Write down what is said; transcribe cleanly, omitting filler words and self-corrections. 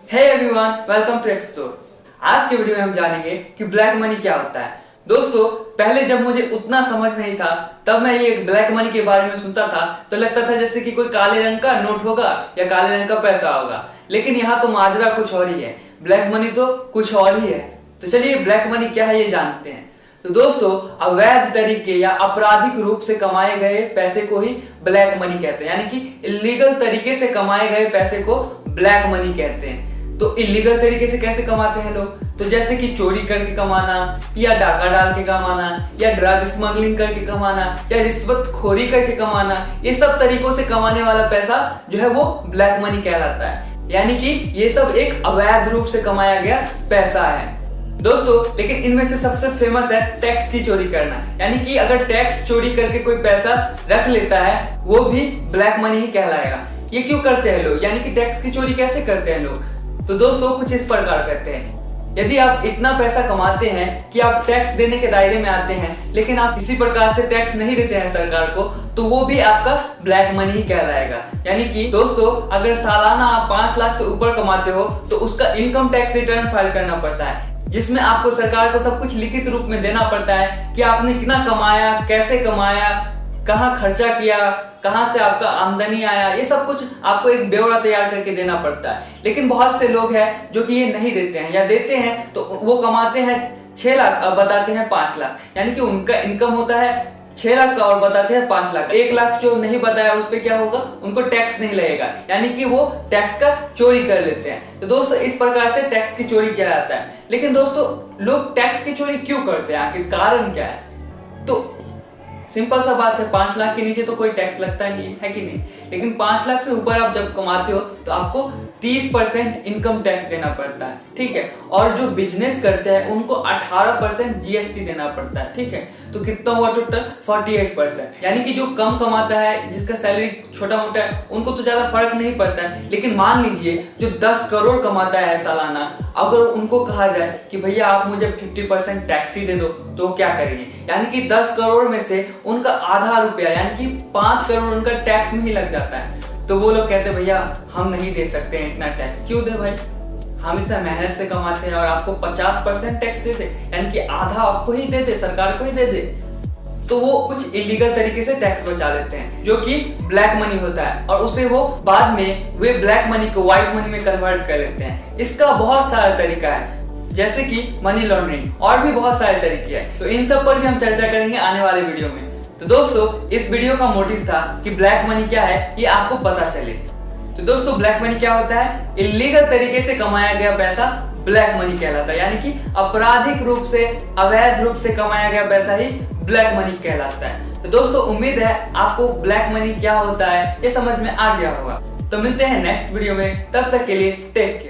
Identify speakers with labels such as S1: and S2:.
S1: Hey everyone, welcome to Explore. आज के video में हम जानेंगे कि ब्लैक मनी क्या होता है। दोस्तों, पहले जब मुझे उतना समझ नहीं था तब मैं ये ब्लैक मनी के बारे में सुनता था तो लगता था जैसे कि कोई काले रंग का नोट होगा या काले रंग का पैसा होगा, लेकिन यहाँ तो माजरा कुछ और ही है। ब्लैक मनी तो कुछ और ही है। तो चलिए ब्लैक मनी क्या है ये जानते हैं। तो दोस्तों, अवैध तरीके या आपराधिक रूप से कमाए गए पैसे को ही ब्लैक मनी कहते हैं, यानी कि इलीगल तरीके से कमाए गए पैसे को ब्लैक मनी कहते हैं। तो इलीगल तरीके से कैसे कमाते हैं लोग? तो जैसे कि चोरी करके कमाना या डाका डाल के कमाना या ड्रग स्मगलिंग करके कमाना या रिश्वतखोरी करके कमाना, ये सब तरीकों से कमाने वाला पैसा जो है वो ब्लैक मनी कहलाता है। यानी कि ये सब एक अवैध रूप से कमाया गया पैसा है दोस्तों। लेकिन इनमें से सबसे फेमस है टैक्स की चोरी करना, यानी कि अगर टैक्स चोरी करके कोई पैसा रख लेता है वो भी ब्लैक मनी ही कहलाएगा। ये क्यों करते हैं लोग, यानी कि टैक्स की चोरी कैसे करते हैं लोग? तो दोस्तों, कुछ इस प्रकार करते हैं। यदि आप इतना पैसा कमाते हैं कि आप टैक्स देने के दायरे में आते हैं, लेकिन आप किसी प्रकार से टैक्स नहीं देते हैं सरकार को, तो वो भी आपका ब्लैक मनी ही कहलाएगा। यानी कि दोस्तों, अगर सालाना आप 5 लाख से ऊपर कमाते हो तो उसका इनकम टैक्स रिटर्न फाइल करना पड़ता है, जिसमें आपको सरकार को सब कुछ लिखित रूप में देना पड़ता है कि आपने कितना कमाया, कैसे कमाया, कहाँ खर्चा किया, कहाँ से आपका आमदनी आया, ये सब कुछ आपको एक ब्यौरा तैयार करके देना पड़ता है। लेकिन बहुत से लोग हैं जो कि ये नहीं देते हैं, या देते हैं तो वो कमाते हैं 6 लाख और बताते हैं 5 लाख, यानी कि उनका इनकम होता है 6 लाख का और बताते हैं 5 लाख। 1 लाख जो नहीं बताया उस पर क्या होगा, उनको टैक्स नहीं लगेगा, यानी कि वो टैक्स का चोरी कर लेते हैं। तो दोस्तों, इस प्रकार से टैक्स की चोरी किया जाता है। लेकिन दोस्तों, लोग टैक्स की चोरी क्यों करते हैं, आखिर कारण क्या है? तो सिंपल सा बात है, 5 लाख के नीचे तो कोई टैक्स लगता नहीं है कि नहीं? लेकिन 5 लाख से ऊपर आप जब कमाते हो तो आपको 30% इनकम टैक्स देना पड़ता है, ठीक है। और जो बिजनेस करते हैं उनको 18% जीएसटी देना पड़ता है, ठीक है। तो कितना हुआ टोटल? 48%। यानी कि जो कम कमाता है, जिसका सैलरी छोटा मोटा है, उनको तो ज्यादा फर्क नहीं पड़ता है। लेकिन मान लीजिए जो 10 करोड़ कमाता है सालाना, अगर उनको कहा जाए कि भैया आप मुझे 50% टैक्स ही दे दो, तो वो क्या करेंगे? यानी कि 10 करोड़ में से उनका आधा रुपया यानी कि 5 करोड़ उनका टैक्स में ही लग जाता है। तो वो लोग कहते हैं भैया हम नहीं दे सकते हैं इतना टैक्स। क्यों दे भाई, हम इतना मेहनत से कमाते हैं और आपको 50% टैक्स दे दे, यानी कि आधा आपको ही दे दे, सरकार को ही दे दे। तो वो कुछ इलीगल तरीके से टैक्स बचा लेते हैं, जो कि ब्लैक मनी होता है, और उसे वो बाद में वे ब्लैक मनी को व्हाइट मनी में कन्वर्ट कर लेते हैं। इसका बहुत सारा तरीका है, जैसे कि मनी लॉन्ड्रिंग, और भी बहुत सारे तरीके हैं। तो इन सब पर भी हम चर्चा करेंगे आने वाले वीडियो में। तो दोस्तों, इस वीडियो का मोटिव था कि ब्लैक मनी क्या है ये आपको पता चले। तो दोस्तों, ब्लैक मनी क्या होता है? इलीगल तरीके से कमाया गया पैसा ब्लैक मनी कहलाता है, यानी कि आपराधिक रूप से, अवैध रूप से कमाया गया पैसा ही ब्लैक मनी कहलाता है। तो दोस्तों, उम्मीद है आपको ब्लैक मनी क्या होता है ये समझ में आ गया होगा। तो मिलते हैं नेक्स्ट वीडियो में, तब तक के लिए टेक केयर।